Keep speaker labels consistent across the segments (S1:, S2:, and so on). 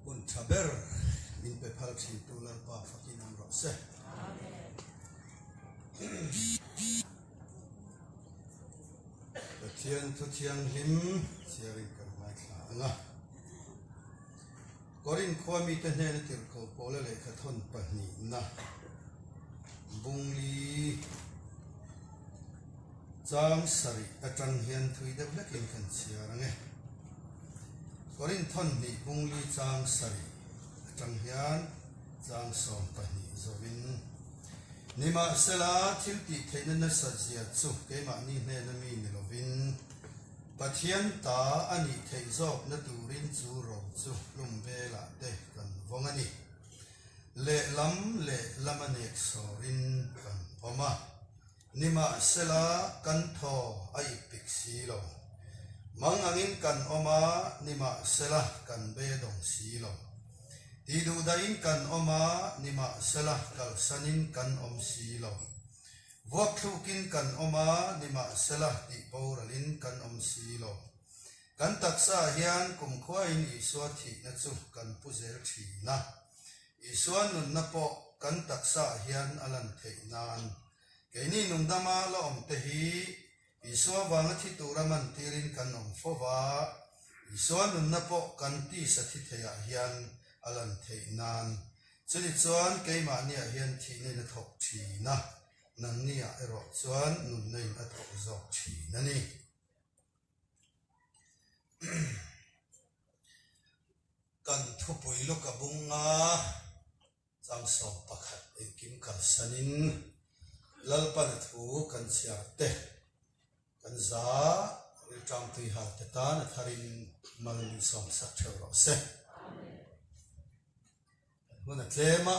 S1: un chaber min pe phal thi tu lar pa fakin am ro se thian thu thiang him siarin kan mai thla anga korin khwami te hne tir ko pole le kha thon pahni na bungli chang sari atang hian thui de blakin kan siarange korin thon ni bungli chang sari atang hian chang som pahni zovin nima sela thilti theina na sajia chu keima ni hne na mi ni lovin pathian ta ani thei zop na turin chu ro chu lumbela te kan vongani le lamanek sorin kan oma nima sela kan tho ai piksi lo mangangin kan oma nima sela kan be dong si lo tidu dain kan oma nima sela kal sanin kan om si lo vok thukin kan oma nima sela ti poralin kan om si lo kan taksa hian kum khwain iswa thi na chu kan puzel thi na iswa nun na po kan taksa hian alan thei nan keini nungdama lo om te hi iswa wanga thi turaman tirin kan om fowa iswa nun na po kan ti sathi theya hian alan thei nan chuni chuan keima nia hian thi nei na thok thi na nan nia ero chuan nun nei a thok zok thi na ni kan thupui lo ka bunga chang som pakhat ekim kal sanin lalpan thu kan siarte kan za ritang tui ha te ta na tharin malin som sak theu ro se huna tlema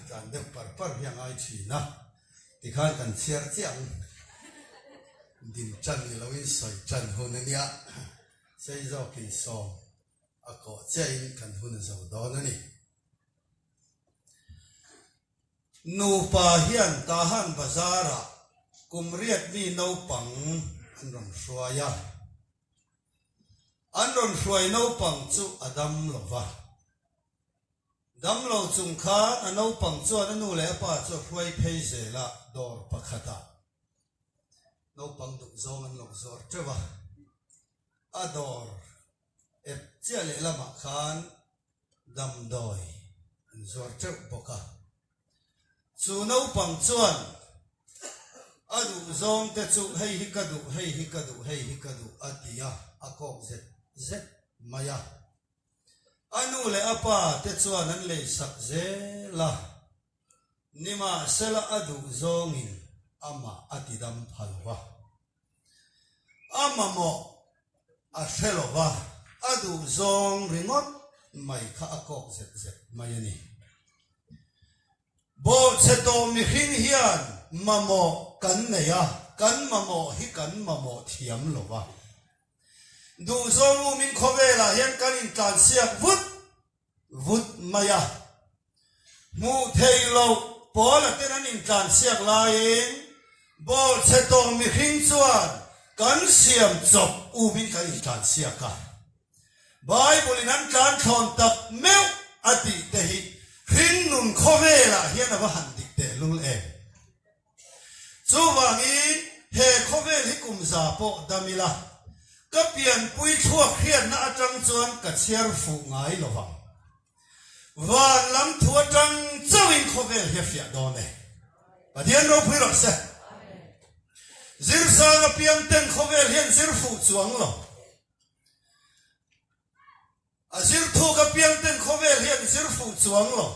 S1: kan de par hiang ai thi na ti khan kan siar chiang din chan ni lawin soi chan huna nia sei zo ki som ako chein kan huna zo do na ni nu pa hian ta han bazara kumriat mi no pang anron hruaya anron hruai no pang chu adam lova dam lo chung kha ano pang chu anu le pa chu hruai phei zela dor pakhata no pang du zong an lo zor chewa ador ep chia le lama khan dam doi an zor chep boka chu no pang chuan adu zong te chu hei hi kadu atia akok zet maya anu le apa te chuan an le sak zela nima sela adu zongin ama atidam phalwa ama mo a thelova adu zong ringot mai kha akok zet mayani bo cheto mi hin hian mamo kan neya kan mamo hi kan mamo thiam lova du zongu min khovela hian kan in tlan siak vut maya mu theilo pola ten in tlan siak lain bo cheto mi hin chuan kan siam chop u min kan in tlan siak ka bible in an tlan thon tak meu ati te hi hin nun khovela hian ava han dik te lul em chu wangin he khovel hi kum za po damila ka pian pui thuak hian na atang chuan ka chiar fu ngai lowang van lam thua tang chawin khovel he fia do ne padian ro pui ro se zir sa ga pian ten khovel hian zir fu chuang lo azir thu ga pian ten khovel hian zir fu chuang lo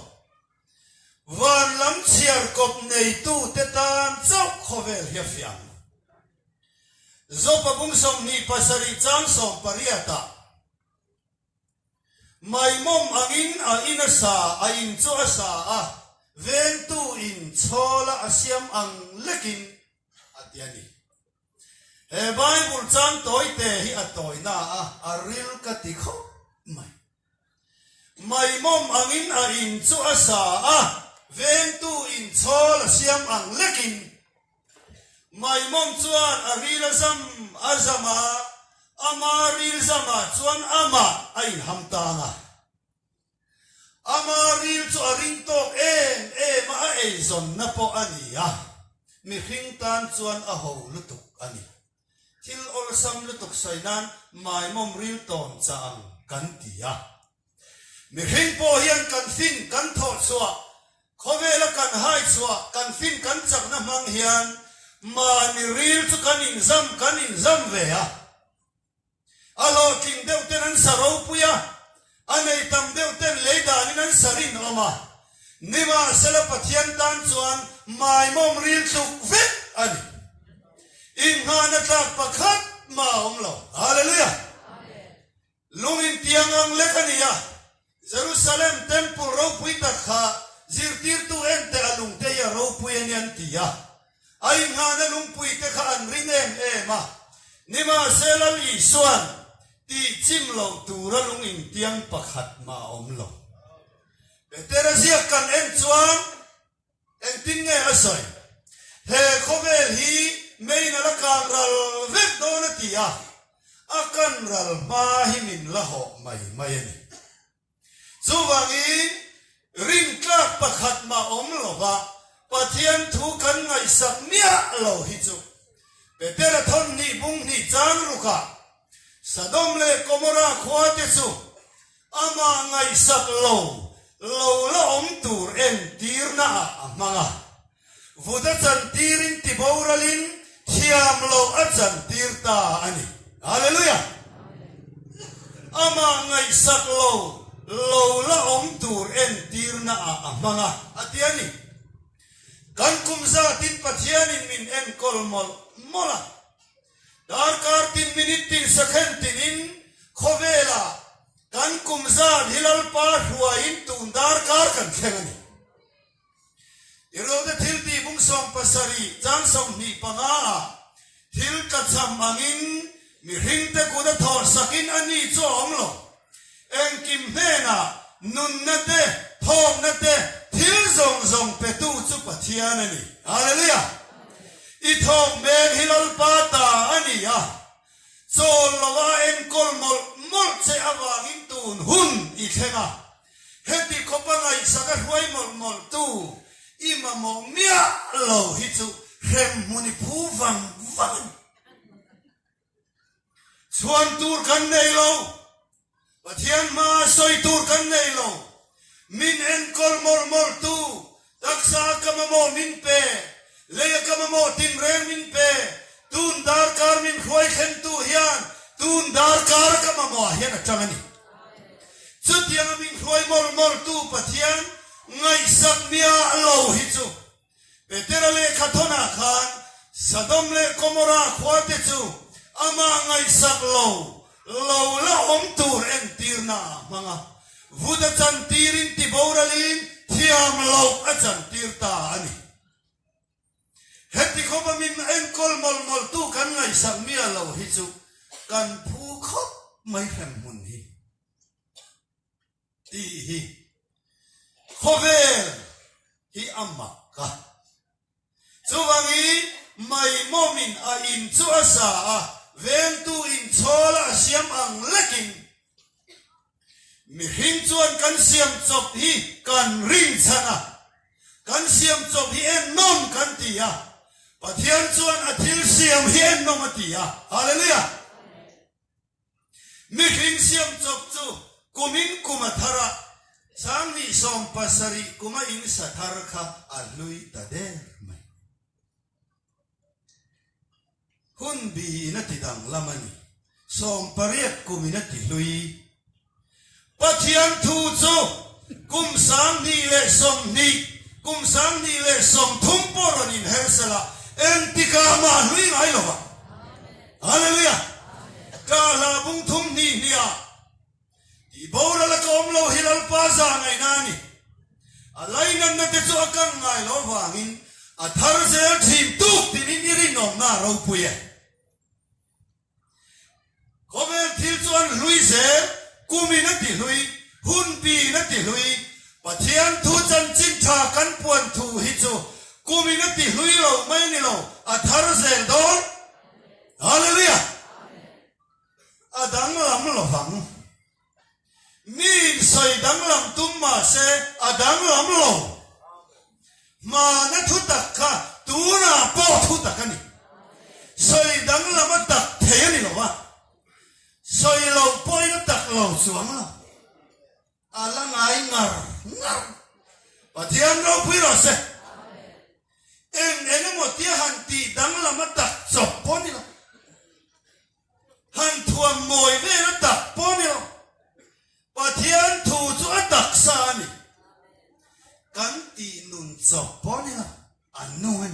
S1: van lam chiar kop nei tu te tan chok khovel he fiang zopa bung som ni pasari chang som pariata mai mom angin a inasa a in cho asa a ven tu in chola asiam ang lekin atiani he bible chang toy te hi atoi na a ril ka ti kho mai mom angin a in cho asa a ven tu in chola asiam ang lekin mai mom chuan a rilazam azama ama rilzama chuan ama ai hamtanga amaril chu aring tok em a zon na po ania mi hring tan chuan a ho lutuk ani thil ol sam lutuk sainan mai mom ril ton chang kan tia mi hring po hian kan fin kan tho chua khowela kan hai chua kan fin kan chak na mang hian ma ni ril chu kan in zam ve a alo king deu ten an saro puya anei tam deu ten leidan in an sarin oma nima sela pathian tan chuan mai mom ril tuk ve ani ingana tak pakhat ma omlo hallelujah lungin tiang ang lekania Jerusalem temple ro pui takha zirtir tu ente alung te ya ro pui anian tia ai ngana lung pui te kha an rinem ema nima selal isuan ti chimlo tura lungin tiang pakhat ma omlo betera sia kan en chuan en tinge asoi he khovel hi meina la kangral vek dona tia akan ral ma himin laho mai ani chuwangin ring tlak pakhat ma omlova pathian thu kan ngai sak mia lo hi chu betera thon ni bung ni chang ruka Sodom le Gomora khwate chu ama ngai sak lo la om tur en tirna amanga vuda chan tirin tiboralin thiam lo achan tirta ani hallelujah ama ngai sak lo la om tur en tirna amanga atiani kan kumza tin pathianin min en kolmol mola darkar tin minutin sekentin khovela kan kumza hilal pa huwa in tun darkar kan khengani irode thilti bung som pasari chang som ni panga thil ka cham angin mi hingte kuda thor sakin ani chom lo en kim hena nun nate thom nate thil zong petu chu pathianani hallelujah I thong ben hilal pata ania chol lawa en kol mol che awangin tun hun I khenga heti khopangai saka huai mol tu ima mo mia lo hi chu rem muni phu wang chuan tur kan nei lo pathian ma soi tur kan nei lo min en kol mol tu taksa kamamo min pe leya kamamo tin ren min pe tun dar kar min khoi khen tu hian tun dar kar kamamo hian atangani chutiang min khoi mol tu pathian ngai sak mia lo hi chu petera le khathona khan Sodom le Gomora khwate chu ama ngai sak lo la om tur en tirna manga vuda chan tirin tiboralin thiam lo achan tirta ani heti khoba min en kol mol tu kan ngai sak mia lo hi chu kan phu khop mai hem mun hi ti hi khovel hi amma ka chuwangi mai momin a in chu asa a ven tu in chola siam ang leking mi hing chuan kan siam chop hi kan ring chana kan siam chop hi en non kan tia pathian chuan athil siam hi en nom atia hallelujah mi hing siam chop chu kumin kumathara sangni som pasari kuma in sathar kha alui tade mai hun bi na tidang lamani som pariat kumina tilui pathian thu chu kum sang ni le som thum poron in hersala entika ma hui ngai lo hallelujah kala bung thum ni nia di bora la kom lo hilal pa za ngai nani alainan na te chu akang ngai lo wangin athar zel thim tuk tin iri nom na ro puye komen thil chuan lui zel kumina ti lui hun pi na ti lui pathian thu chan chin tha kan puan thu hi chu kumina ti lui lo mai ni lo athar zel don hallelujah adang lam lo hang min soi dang lam tum ma se adang lam lo mà nó thu tắc cả tu na bao thu tắc cái này soi đắng là mất tắc thế này lo à soi lâu bôi nó tắc lâu xuống lo à là ngài ngar ngar và thiên đâu quý rồi se em một tia hành tì đắng là mất tắc chọc bôi đi lo hành thuần mồi về nó tắc bôi đi lo và thiên thủ cho tắc sa này kan ti nun chop poni la anuan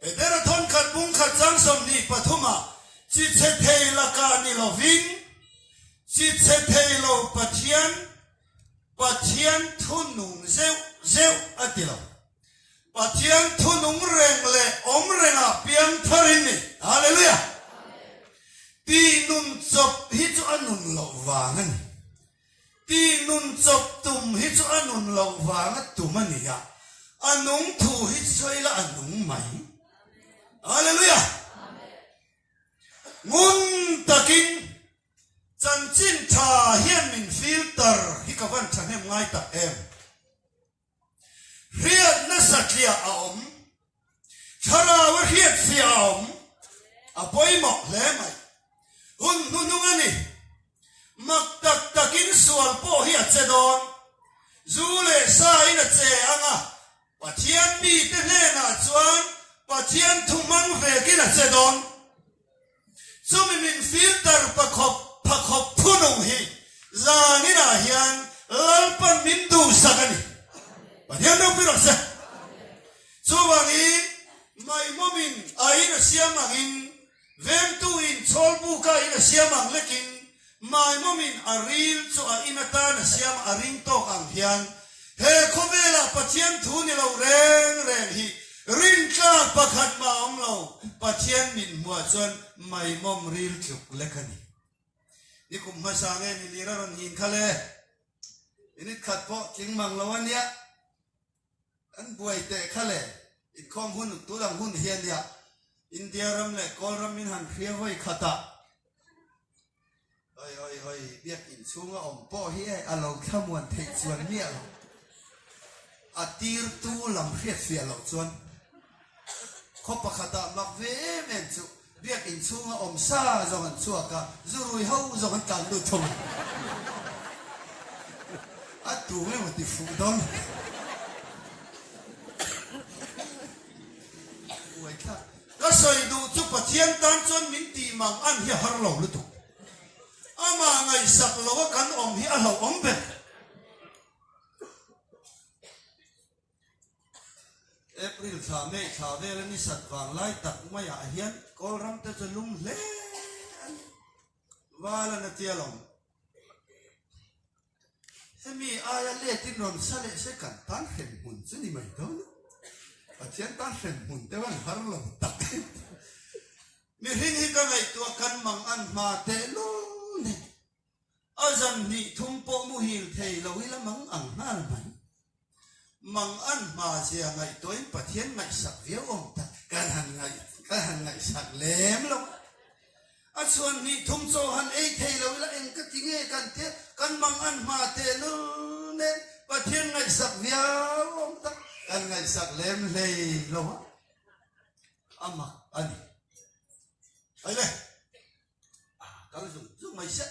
S1: edera thon khat bung khat jang som ni pathuma chi che thei la ka ni lo vin chi che thei lo pathian thun nung zeu atilo pathian thun nung reng le om renga piang tharin ni hallelujah ti nun chop hi chu anun lo wangan ti nun chop tum hi chu anun lo wanga tumania anung thu hi choi la anung mai hallelujah ngun takin chan chin tha hian min filter hi ka van chan hem ngai ta em riat na saklia a om thara wa hiat si a om a poi mo le mai hun nungani mak tak takin sual po hi a chedon zule sa ina che anga pathian mi te ne na chuan pathian thumang ve kin a chedon chumi min filter pakhop phunung hi zanina hian lalpan min du sakani pathian no piro se chuwangi mai momin aina siamangin vem tu in cholbu ka ina siamang lekin mai momin aril chu a inata na siam aring to ang hian he khobela pathian thu ni lo reng hi rin ka pakhat ma om lo pathian min mua chuan mai mom ril chuk lekhani ni kum ma sa nge ni lira ron hin khale ini khat po king mang lawan ya an buai te khale in khom hun tu dang hun hian ya india ram le kol ram min han khria hoi khata oi biết in xuống ông po hi alo khamuan thei chuan mi alo atir tu lam khiat fi alo chuan khopa khata mak ve men chu biết in xuống ông sa zo han chuaka zurui hau zo han kan du thum atu me mo ti fu don oi kha ka soi du chu pathian tan chuan min ti mang an hi har lo lu tu ama ngai sak lo kan om hi a lo om be April tha me tha ve ni sat wang lai tak mai a hian kol ram te chalum le wala na tialom hemi aya le tin ron sale se kan tan hen mun chuni mai do pathian tan hen mun te wan har lo tak mi hin hi ka ngai tu kan mang an ma te lo azan ni thum po mu hil thei lo hi la mang ang hal mai mang an ma sia ngai toin pathian ngai sak viau om ta kan han ngai sak lem lo a chuan ni thum cho han ei thei lo la en ka ti nge kan te kan mang an ma te lu ne pathian ngai sak viau om ta kan ngai sak lem lei lo ama ani ai le kalau zoom mai se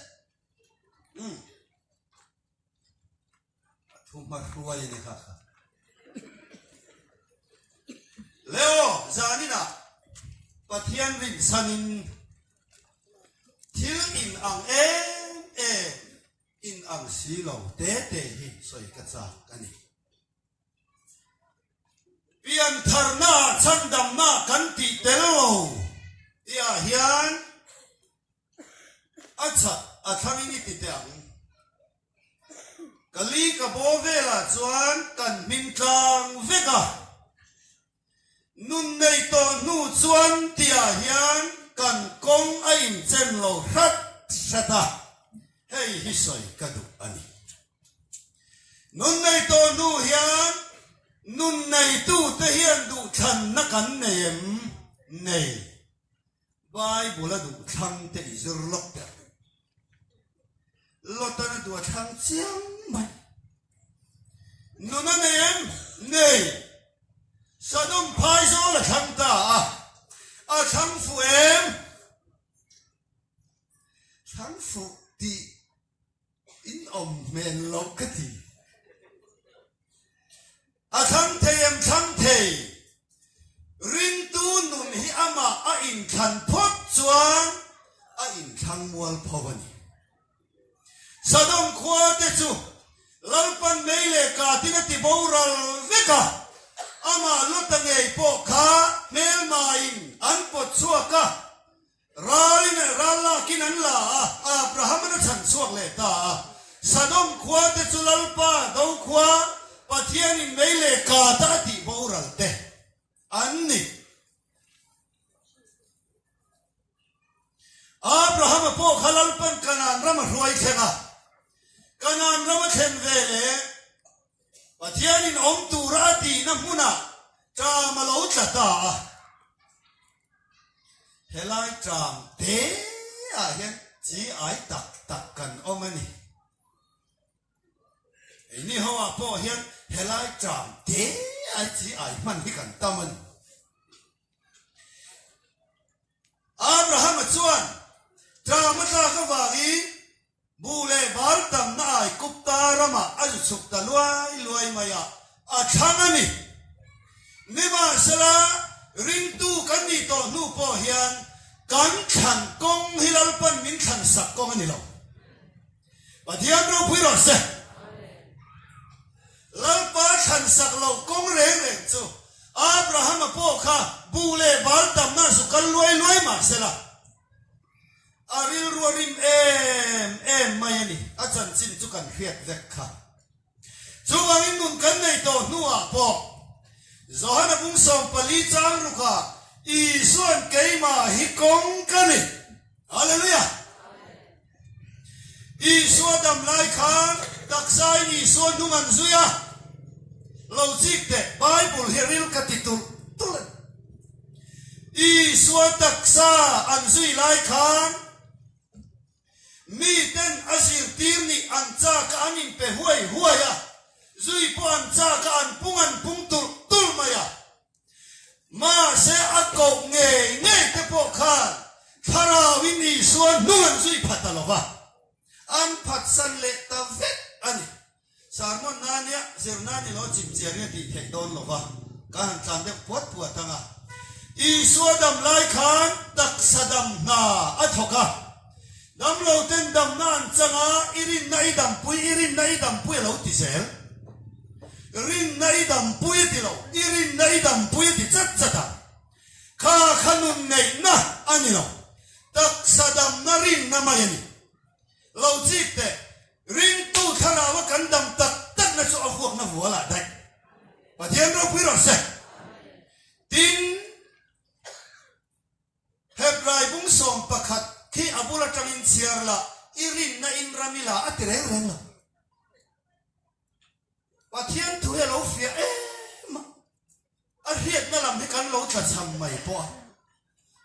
S1: thu ma ruai ni kha leo zanina pathian rin sanin thil in ang in ang silo te hi soi ka cha kani pian tharna chandam na kan ti telo ya hian acha athangini ti te ang kali ka bo vela chuan kan min tlang veka nun nei to nu chuan tia hian kan kong a in chen lo hrat sata hei hi soi ka du ani nun nei to nu hian nun nei tu te hian du than na kan nem nei Bible du thang te izur lok te lotana du thang chiang mai
S2: นุนันเองนี่สะดุ้งพายโซละทั้งตาทั้งฟูเอ็มทั้งฟูตีอินอมเมนลกกตีทั้งเทียมทั้งเทรินตูนุนฮิอามาอินขันพบจวนอินทั้งมวลพวันีสะดุ้งขวาเตจูลัลปันเมเลกาตินติบูรัลเวกาอามาลุตังเอปอคาเมลมาอินอันปดชัวการาลินราลากินันลาอับราฮัมนัชันชัวเลตาสะดุ้งขวาเตจูลัลปาดาวขวาปะเทียนินเมเลกาตาติบูรัลเตอันนี้อับราฮัมปอคาลัลปันกันอันรำรวยเชงะกันอันรำเชนเวเลปะเทียนินอมตูราตีน้ำมุนาจามาลอุตตาเฮลัยจามเตะเห็นจีไอตักกันอมันนี่ไอ้นี่เขาว่าพอเห็นเฮลัยจามเตะจีไอมันที่กันตามันอับราฮัมชวนจามาจากกวากีบูเลบาลตัมนาไอกุปตารามาอาจุสุกตาลวยมายาช่างนี่นิมาสละริงตูกันนี่ตัวนูพอเฮียนกันขันกงฮิลลปันมินขันสักกงนี่เราปะเทียนเราพูดว่าเสลัลปันขันสักเรากงเร่งจูอับราฮัมพ่อข้าบูเลบาลตัมนาสุกันรวยมาเสละอาริลรัวริมเอ็มมายันี่อาจารย์สินจุกันเครียดเด็กข้าจูวังอินนุนกันในตัวนัวพอจอห์นบุ้งส่งผลิตจางรุกาอีส่วนเกยมาฮิกงกันนี่ฮาเลลูยาอีส่วนดำไล่ขันตักไซอีส่วนนุ่งอันซุยาเราจิกเตะไบเบิลเฮริลกัติตุลอีส่วนตักซาอันซุยไล่ขันมีเต้นอาศิรตีร์นี่อันจากอันนินเปหัวยาซุยปอนจากอันปุงตุลมายามาเสอากงเงยเตปอกขาทาราวินีส่วนนุ่งซุยพัตตลกะอันพัดสันเลตาเวทอันนี้สารมันนานี่เสียนานี่เราจิบเจียนี่ตีเทโดนหรอกะการจำเด็กปวดทั้งอ่ะอีส่วนดำไล่ขันตักสะดำนาอัฐกะดำเราเต้นดำนานจังอ่ะอิรินในดำปุยเราติเสลรินในดำปุยติเราอิรินในดำปุยติจัดข้าขนุนในนะอันนี้เราตักสะดำนารินนามายันเราจีบแต่รินตู้ทาราวกันดำตักนะจู่เอาพวกนั้นหัวละได้ปะเทียนเราพูดว่าเสตินเฮบรายบุ้งส่งประคัดที่อบูลจังอินเชียร์ละอิรินนะอินรามิลาอัตเร่งละปะเทียนถุยเราเฟียมาอันเรียกนั่นลำที่กันเราจะทำไม่พอ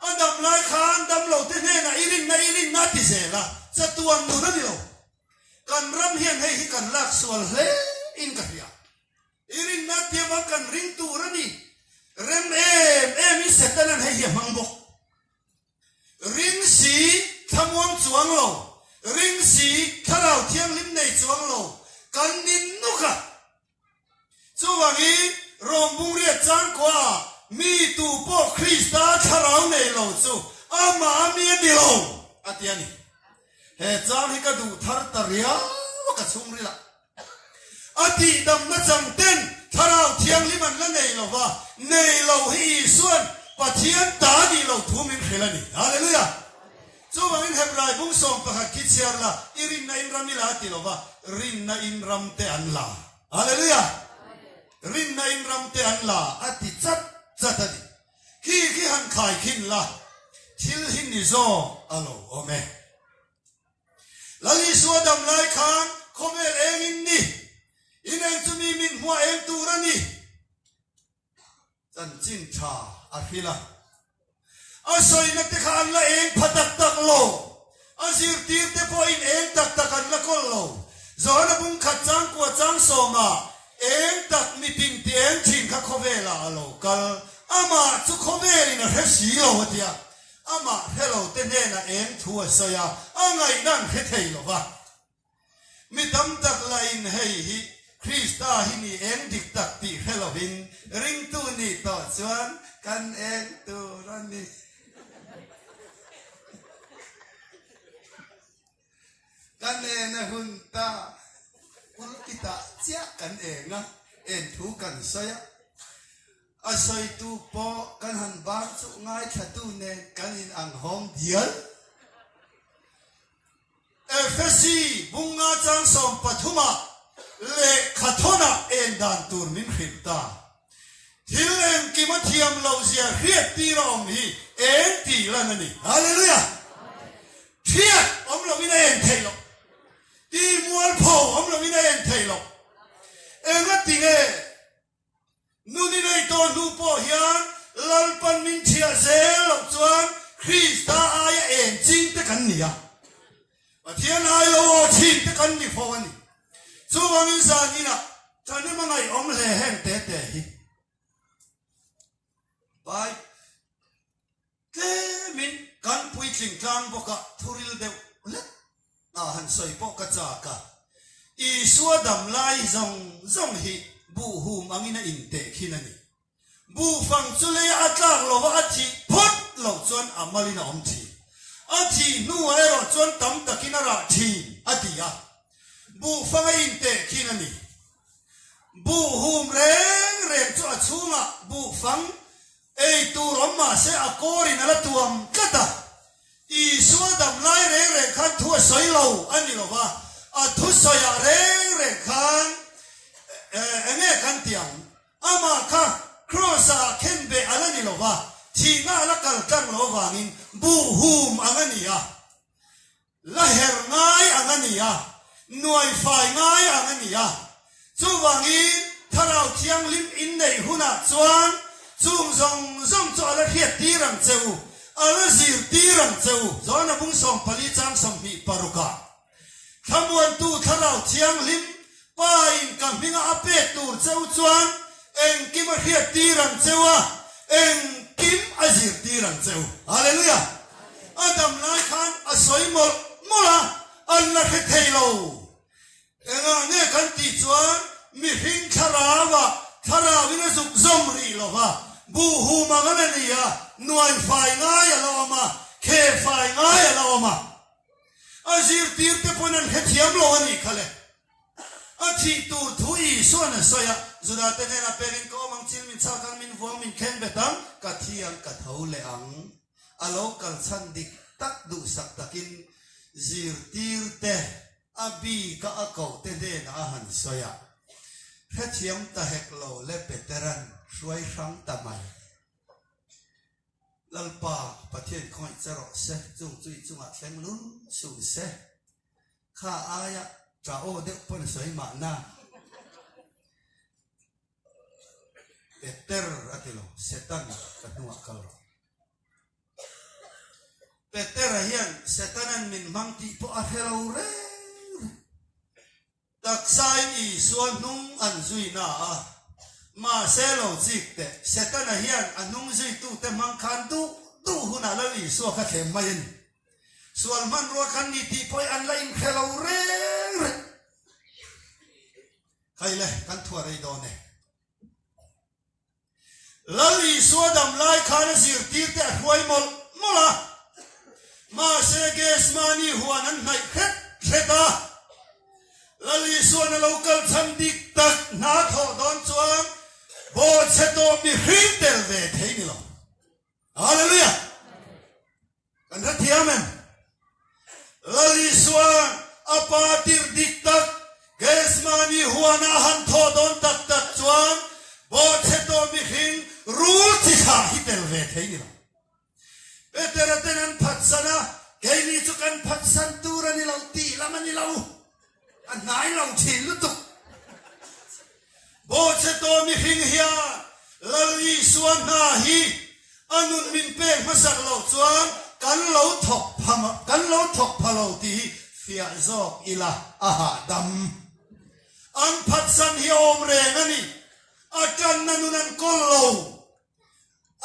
S2: อันดำลายขานดำเราเต้นนะอิรินนะติเสละจะตัวนูนั่นเรากันรำเฮียนให้กันลากส่วนเล่อินกันยาอิรินนะเทียมกันริงตูรันี่เร็มมิเสตันให้เฮียมังบกริงสีทำวันจวงโลริงสีข้าเราเทียงลิ้นในจวงโลกันนินนุกะจวงนี้รวมบุเรียจังกว่ามีตูโปคริสตาข้าเราในโลจูอามาเมียดิโลอัตยานีเฮจางให้กระดูทาร์ตาริยาวกระชุ่มริละอดีดำนัจังเต้นข้าเราเทียงลิ้นมันละในโลว่าในโลให้ส่วนปะเทียนตาดีเราทุ่มมินเขลันีฮาเลลูยาจูบังอินเฮบรายบุ้งส่งประคัดคิดเชียร์ละอิรินนะอินรามิลาติโลว่ารินนะอินรัมเตอันลาฮาเลลูยารินนะอินรัมเตอันลาอติจัดดีขี้หันขายขินละทิลหินนิโซอัลโลโอเมลาลิสวดำไลขันคอมเอลเองอินนี่อินเองจะมีมินหัวเองตูรันนี่จันจินชาอาคิลาอาศัยนักเตะขันละเองพัดตักโลอาศิรตีเตะพออินเองตักกันละก็โลจอห์นบุ้งขัดจังกว่าจังโซมา em tak meeting tiền chinh khắc khó về là local ama chú khó về thì nó hết xí rồi thì à ama hello tên này là em thua sao ya ngày đang hết thầy rồi va mi tâm tak lain hay hi Krista hi ni em dik tak ti Halloween ring tu ni to chuan kan em tu ran ni kan em na hun ta ul kita chia kan em nga em thu kan saya asoi tu po kan han ba chu ngai thatu ne kan in ang hom dial Efesi bunga chang som pathuma le khathona en dan tur min khita thilem ki mathiam lo zia riat ti rom hi en ti lanani hallelujah thiat om lo min en thailo ti mual pho om lo min en thailo en ga ti nge nu ni nei to nu po hian lalpan min thia zel lo chuan Krista aya en ching te kan nia thiên ai lo chín te kan ni pho ani chu wangin sa ni na chan ni mangai om le hen te te hi bai ke min kan pui tling tlang boka thuril de le a han soi po ka cha ka I suadam lai zong hi bu hu mangina in te khinani bu fang chule atlak lo wa athi phot lo chuan amalina om thi athi nu ero chuan tam takina ra thi atia bu fanga in te khinani bu hum reng chu achunga bu fang ei tu romma se akori na la tuam kata I suadam lai reng khan thua soi lo ani lo wa a thu soya reng khan enge kan tiang ama kha crossa khenbe alani lo wa thi nga la kal tang lo wangin bu hum angania la her ngai angania noi fai ngai angania chu wangin tharau thiang lim in nei huna chuan chung zong chu ala hiat ti rang cheu ala zir ti rang cheu zona bung som pali chang som hi paruka thamuan tu tharau thiang lim pain kampinga ape tur cheu chuan eng kim a hiat ti rang chewa eng kim azir ti rang cheu hallelujah adam lai khan asoi mola Allah he thailo enga ne kan ti chuan mi hing tharawina zuk zomri lova bu hu manganania nuai fai ngai aloma khe fai ngai aloma azir tir te ponen he thiam lo ani khale athi tur thui suana soya zurate ne na perin ko mang chil min cha kan min vuang min khen betang ka thiang ka thole ang alo kal chan dik tak du sak takin zir tir te abi ka akau te de na han soya he thiam ta hek lo le peteran suai sang tamai lalpa pathian khoi charo se chung chui chunga thleng lun su se kha aya cha o de pon soi ma na Peter atilo setan katua kal Peter hian setanan min mangti po athelo re taksai I suan nung an zui na ma selo jikte setan hian anung zui tu te mang khan tu huna la li so kha them main sual man ro khan ni ti poi an lain khelo re kaile kan thua rei do ne lali suadam lai khan zir tir te huai mola ma se ges mani huanan nai kheta lali suana local thandik tak na tho don chuang bo cheto mi hintel ve theini lo hallelujah kan ha thiamen lali suan apatir dik tak ges mani huana han tho don tak chuang bo cheto mi hin rul chi kha hitel ve theini lo Peteratenan patsana kaini chukan patsan turani lo ti lamani lo anai lo chin lutuk bo cheto mi hing hia lali suan na hi anun min pe masak lo chuan kan lo thok phalo ti fia zok ila aha dam an phat san hi om reng ani atan nanunan kollo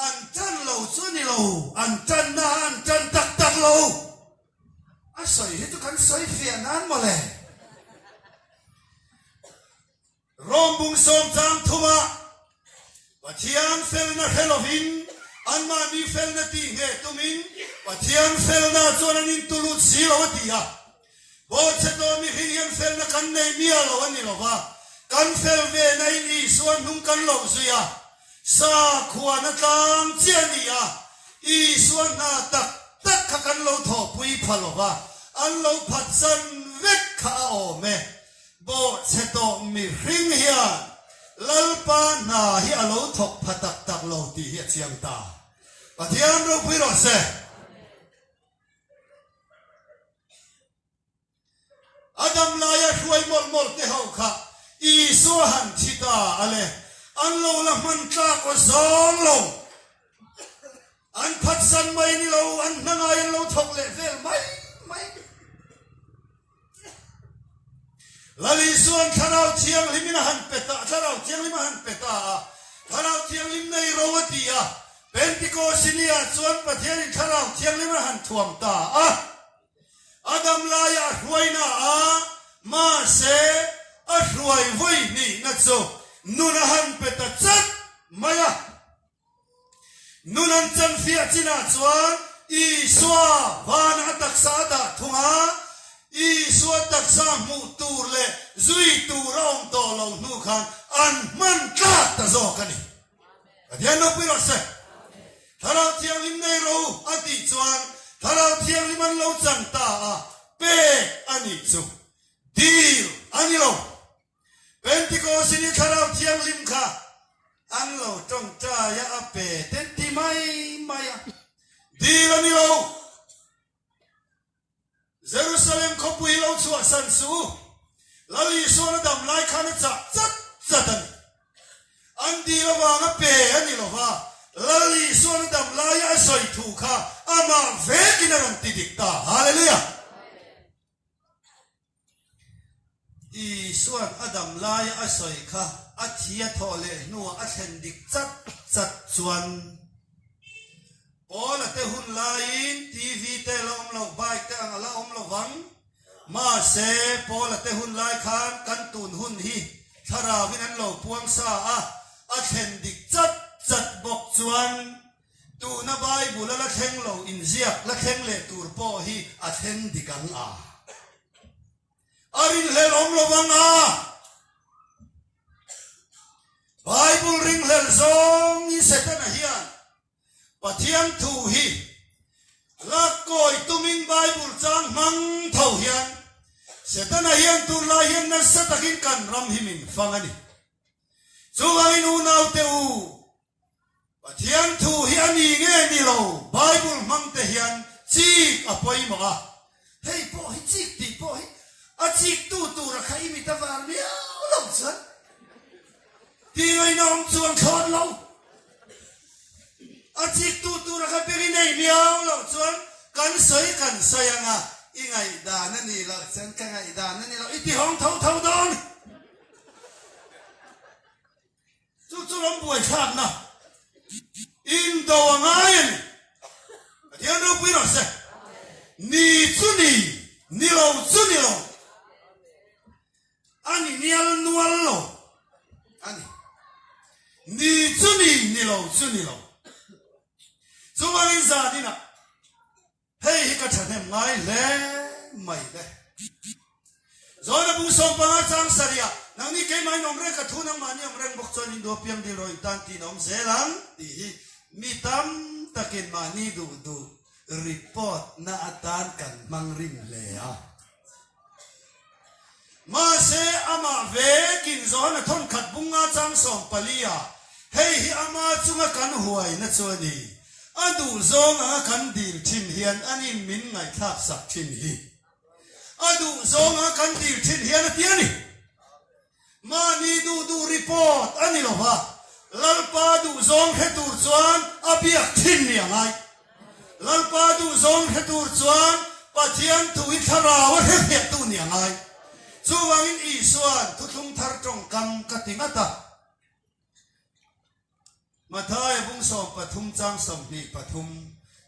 S2: an tan lo chuni lo an tan na an tan tak tak lo a soi hi tu kan soi fian an mole rombung som tang thuma pathian fel na helovin an ma ni fel na ti nge tumin pathian fel na chuan in tulut si lo tia bo che to mi hian fel na kan nei mia lo ani lo wa kan fel ve nei ni suan nung kan lo zuya sa khuwa na tang chiania i suan na tak tak kha kan lo tho pui phalo wa an lo phat san vek kha o me bo che to mi hring hian lalpa na hi alo thok phatak tak lo ti hi chiang ta pathian ro pui ro se adam laya huai mol mol te hau kha i so han thita ale an lo la man tla ko zong lo an phat san mai ni lo an nangai lo thok le vel mai lali suan tharau thiang limina han peta tharau thiang lima han peta tharau thiang lim nei rowatia pentikostinia chuan pathian tharau thiang lima han thuam ta adam laya huaina ma se a huai voi ni na cho nuna han peta chat maya nunan chan fia china chuan i swa van atak sa da thunga i swa tak sa mu tur le zui tu rong to long nu khan an man ka ta zo kani adian no piro se tharau thiang lim nei ro ati chuan tharau thiang liman lo chan ta pe ani chu deal ani lo pentikosti tharau thiang lim kha an lo tong cha ya ape ten ti mai maya deal ani lo Jerusalem ko pui lo chu san su lali so na dam lai khan cha chat chatan an di lo wa nga pe ani lo wa lali so na dam lai a soi thu kha ama ve kinaram ti dikta hallelujah i suan adam lai a soi kha a thia thole nu a thlen dik chat chat chuan Ola te hun lain TV te lom lo bike te ang ala om lo wang ma se pola te hun lai khan kan tun hun hi tharawin an lo puang sa a thlen dik chat chat bok chuan tu na bible la theng lo in ziak la theng le tur po hi a theng dikang arin le om lo wang bible ring le zong ni setana hian pathian thu hi la koi tumin bible chang mang thau hian setana hian tu la hian na satakin kan ram himin fangani chuwangin u nau te u pathian thu hi ani nge ni lo bible mang te hian chi apoi ma hei po hi chi ti po hi a chi tu ra khai mi ta war mi lo chan ti ai nom chuan khon lo a chik tu ra ka peri nei miao lo chuan kan soi anga ingai da na ni lo chen ka ngai da na ni lo iti hong thau don chu rom buai thak na in do ngai thian ru pi ro se ni chu ni lo ani nial nual lo ani ni chu ni lo Zumangin zadina hei hi ka thanem ngai le mai le zona bu som panga chang saria nang ni ke mai nom re ka thu nang mani om reng bok chon in do piam di roi tan ti nom zelang ti hi mi tam takin mani du report na atan kan mang rim le ma se ama ve kin zona thon khat bunga chang som palia hei hi ama chunga kan huai na choni adu zong kan dil thin hian ani min ngai thak sak thin hi adu zong kan dil thin hian atiani mani du report ani lo ha lalpa du zong he tur chuan abiak thin ni angai lalpa du zong he tur chuan pathian tu i tharaw he tu ni angai chu wangin i suan thu thum thar tong kam ka tingata mathai bung som pathum chang som ni pathum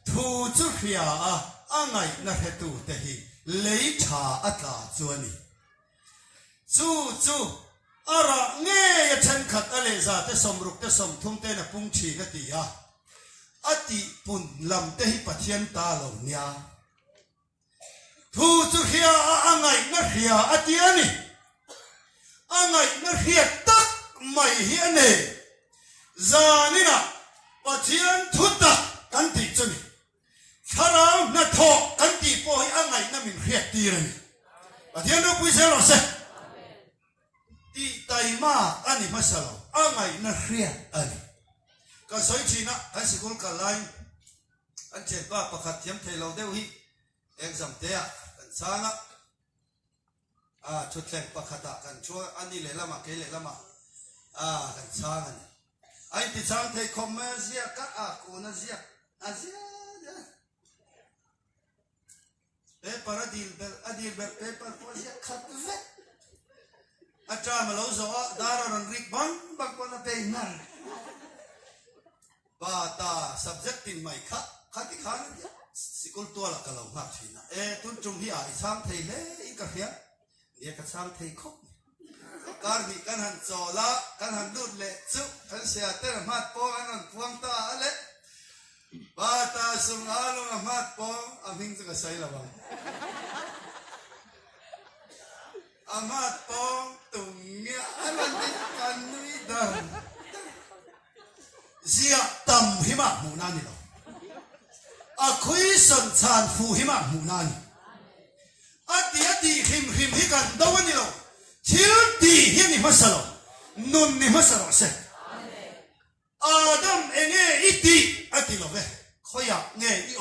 S2: thu chu hria a angai na hetu te hi lei tha atla chuani chu ara nge ya chen khat ale za te somruk te som thum te na pung thi ka ti ya ati pun lam te hi pathian ta lo nia thu chu hria a angai na hria ati ani angai na hria tak mai hi ane zanina pathian thutta kan ti chuni tharau na tho kan ti po hi angai na min hria ti rani pathian no pui se lo se ti taima ani masalo angai na hria ani ka soi china ai sikul ka line an chen ba pakhat thiam thei lo deu hi exam te a kan sanga thut tlek pakhata kan chua ani le lama ke le lama kan sanga ni ai ti chang thei commerce ka ko na zia azia paper adil paper po zia khat vet acha malo zo dara ran rik bang ko na pe ngar ba ta subject in mai khati khan sikul to la kalau ma thina tun chung hi a sang thei le in ka hia ye ka sang thei khop kar ni kan han chola kan han lut le chu kan sia ter mat po an puang ta ale ba ta sung alo na mat po aming ka sai la ba amat po tungya aman di kan nui dan zia tam hima munani lo akhui san chan fu hima munani ati him hi kan dawani lo thil ti hi ni masalo nun ni masalo se adam enge iti ati lo ve khoya nge i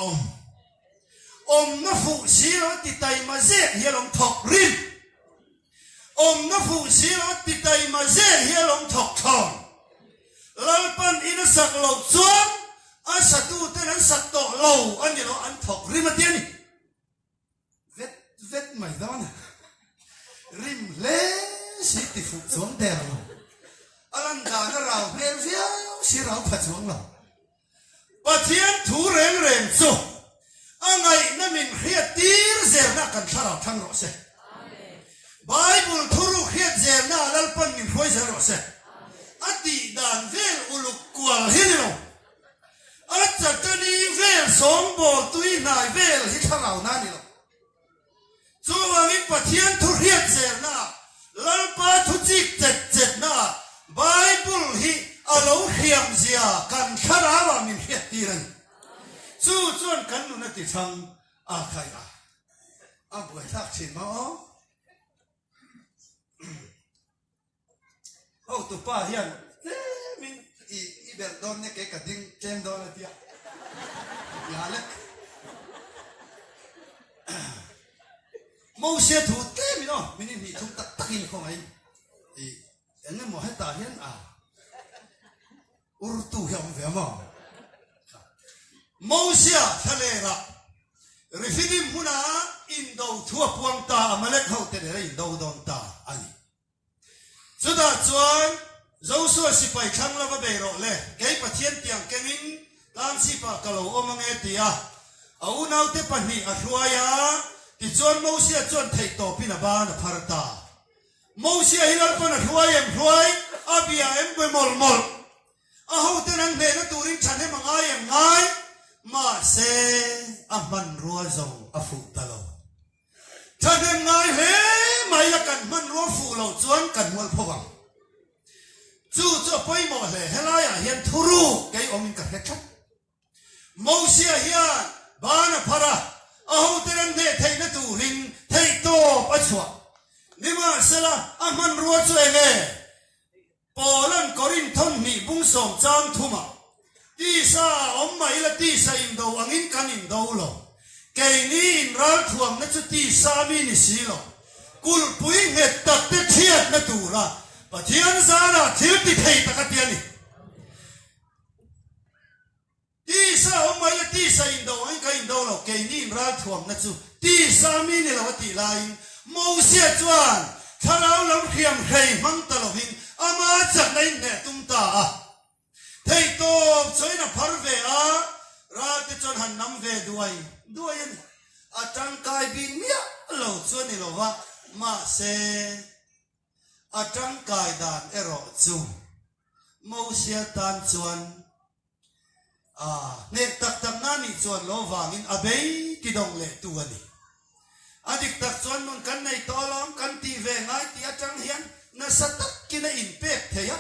S2: om na fu si lo ti tai ma ze hi long thok rin om na fu si lo ti tai ma ze hi long thok thong lalpan ina sak lo chuan asatu ten sak to lo ani lo an thok rim atiani vet mai dona rim le si ti fu chuang der lo alan da na rau hel via si rau pha chuang lo pathian thu reng chu angai na min hria tir zer na kan thara thang ro se bible thuru hriat zer na lalpan min phoi zer ro se ati dan vel uluk kwal hinilo acha tani vel sombo tui nai vel hi tharau na ni lo chuwangin pathian thu hriat zer na lalpa thu chik chet na bible hi alo hiam zia kan tharawa min hriat tiran chuan kan nu na ti thang khai a buai thak chin ma tu pa hian min i ber don ne ke ka ding kem don atia ya le mo se thu te mi no min ni thum tak takin ko ai ene mo ha ta hian ur tu hiam ve ma mo sia thale ra rifidim huna indo thua puang ta amalek hau te re indo don ta ani chuda chuan Joshua sipai khang la ba be ro le kei pathian tiang kengin tam sipa kalo omange tia au nau te pani a hruaya ti chuan Moses chuan thei to pina ba na pharta Moses hilal pa na hruai abia em ko mol a ho te nang ne na turin chan he mangai em ngai ma se aman ruwa zong a fu talo chan he ngai he mai la kan man ruwa fu lo chuan kan mol phawang chu poi mo le helaya hian thuru kei omin ka hekhat Moses hian bana phara aho teran de theina tu ring thei to pachwa nima sela aman ruwa chu enge polan korin thon ni bung som chang thuma ti sa mai la ti sa indo angin kan indo lo kei ni in ral thuam na chu ti sa mi ni si lo kul pui nge tak te thiat na tu ra pathian zara thil ti thei takatiani ti sa mai la ti sa indo angin kan indo lo kei ni in ral thuam na chu ti sa mi ni lo ti lain Moses chuan tharau lam khiam rei mang ta lo hin ama chak nei ne tum ta thei to choi na phar ve a ra te chon han nam ve duai ani atang kai bin mia lo chuan ni lo wa ma se atang kai dan ero chu mo sia tan chuan ne tak na ni chuan lo wangin abei ki dong le tu ani adik tak chuan nun kan nei to lom kan ti ve ngai ti atang hian na satak ki na in pek theya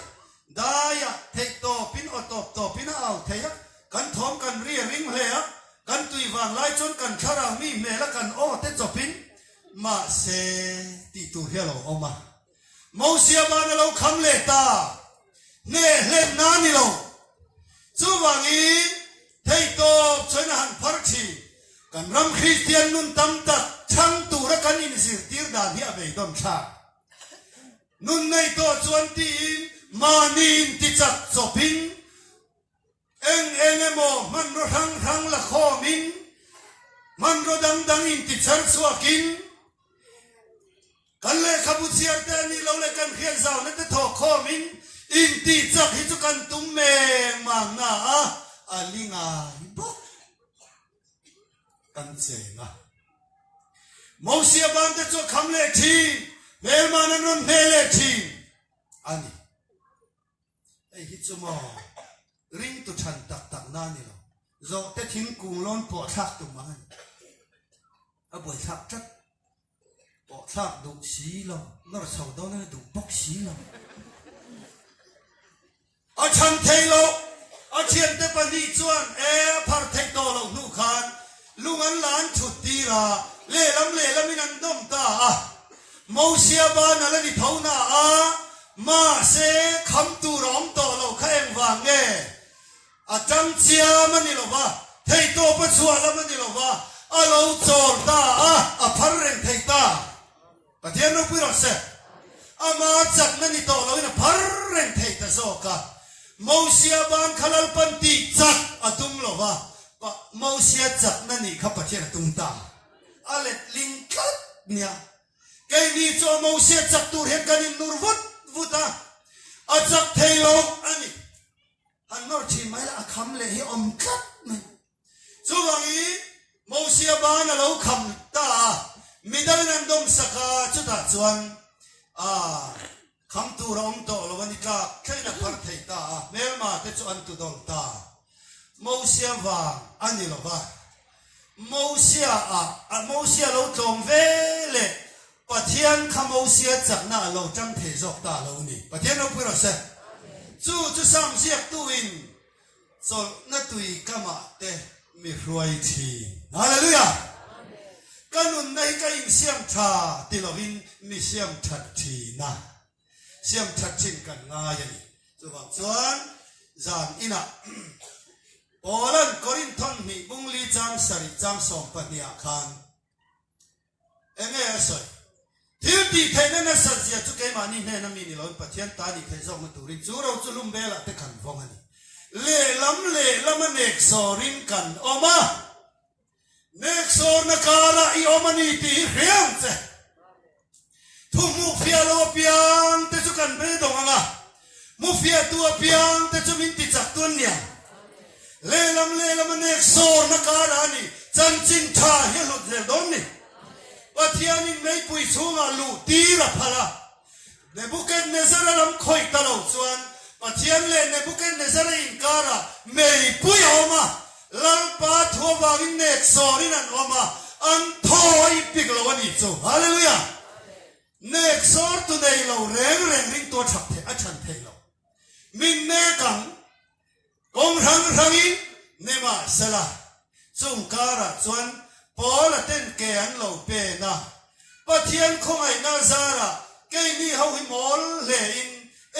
S2: daya thei to pin otop to pin au theya kan thom kan ri ring hle a kan tui wang lai chon kan khara mi me la kan o te chopin ma se ti tu hello oma mo sia ba na lo kham le ta ne le na ni lo chu wangin thei to choina han phar chi kan ram christian nun tam ta chang tu ra kan in sir tir da hi a bei dom tha nun nei to chuan ti manin ti chak chopin eng emo man ro hang la khomin man ro dang in ti char chuakin kan le khabu chiar te ni lo le kan khial zaw na te tho khomin in ti chak hi chu kan tum me mang na alinga bo kan che na mo sia ban te chu kham le thi mel man non ne le thi ani ai hi chu mo ring tu chan tak na ni lo zo te thing kung lon po thak tu ma a boi thak chat po thak du si lo nor sau do na du bok si lo a chan thei lo a chien te pa ni chuan phar thei to lo nu khan lungan lan thut ti ra le lam in an dom ta mo sia ba na la ni thau na ma se kham tu rom to lo kha em wang nge atang chia mani lo ba thei to pa chua la mani lo ba a lo chor ta a phar reng thei ta pathian no pi ro se ama chak nani to lo ina phar reng thei ta so ka mo sia ban khalal pan ti chak atum lo ba pa mo sia chak nani kha pathian atum ta ale ling khat nia kai ni cho mo sia chak tur hen kan in nur vuta a chak thei lo ani an nor chi mai la kham le hi om khat mai chu wangi mo sia ba na lo kham ta mi dal nan dom saka chu ta chuan kham tu rom to lo wani ka khai na phar thei ta mel ma te chu an tu dol ta mo sia wa ani lo ba mo sia lo tlom ve le pathian kha mo sia chak na lo chang the jok ta lo ni pathian no pu ro se chu sam siak tu in so na tui kama te mi ruai thi hallelujah kanun nei ka in siam tha ti lovin mi siam that thi na siam that chin kan nga yani chu wang chuan zan ina Polan Korinthon mi bungli chang sari chang som pania khan enge asoi thiếu đi thấy nên là sợ gì chú cái mà ni nên là mình nói bắt thiên ta đi thấy xong mà tụi chú đâu chú lùm bé là tới khẩn phong anh lệ lắm anh nẹt sò rin cần oma nẹt sò na cara i oma ni ti riang chứ thu mu phia lo piang te chú cần bé đồng anh mu phia tua piang te chú mình ti chặt tuân nhỉ lệ lắm anh nẹt sò na cara ni chân chính tha hiền lụt hiền đón ni pathian in mei pui chunga lu ti ra phala Nebuchadnezzar lam khoi ta lo chuan pathian le Nebuchadnezzar in kara mei pui oma lal pa thua wangin nek sorin an oma an thoi pik lo ani chu hallelujah nek sor tu nei lo reng ring to thap the a chan the lo min ne kang kong rang ne ma sala chung kara chuan Paula ten ke an lo pe na pathian khong ai na zara ke ni hau hi mol le in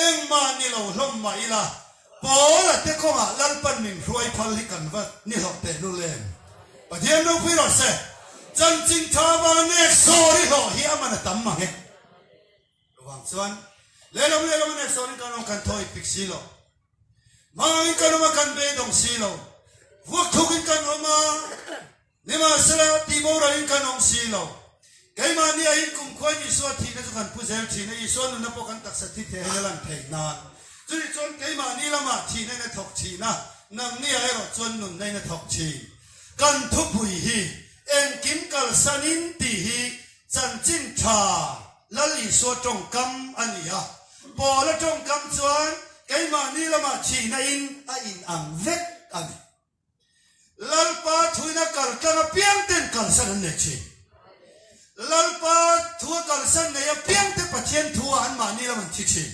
S2: eng ma ni lo hlom mai la Paula te khong a lal pan min ruai phal hi kan va ni hok te nu len pathian no pi ro se chan chin tha ba ne sorry lo hi amana tam ma he wang chuan le lo ne sorry kan thoi pik si lo mang kan ma kan be dong si lo vuk thukin kan oma Nima sala tibora in kanong silo. cái mà ni ai cùng khói ni số thì nó còn phụzel thì này số nó bốc ăn đặc sắc thì thế là làm thế nan cho nên chọn cái mà ni là mà thì này nó thọc chỉ na nằm ni ai rồi chọn nụn này nó thọc chỉ cần thúc bùi hi em kiếm cả sanin tì hi chân chính thà là lý số trong cam anh ya bỏ là trong cam chọn cái mà ni là mà chỉ na in ang vết anh lalpa thui na kal tanga piang ten kal san ne chi lalpa thua kal san ne ya piang te pathian thua an ma ni la man chi chi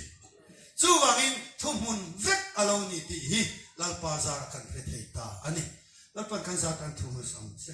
S2: chu wangin thu mun vek alo ni ti hi lalpa za kan re thei ta ani lalpa kan za kan thu mu sam se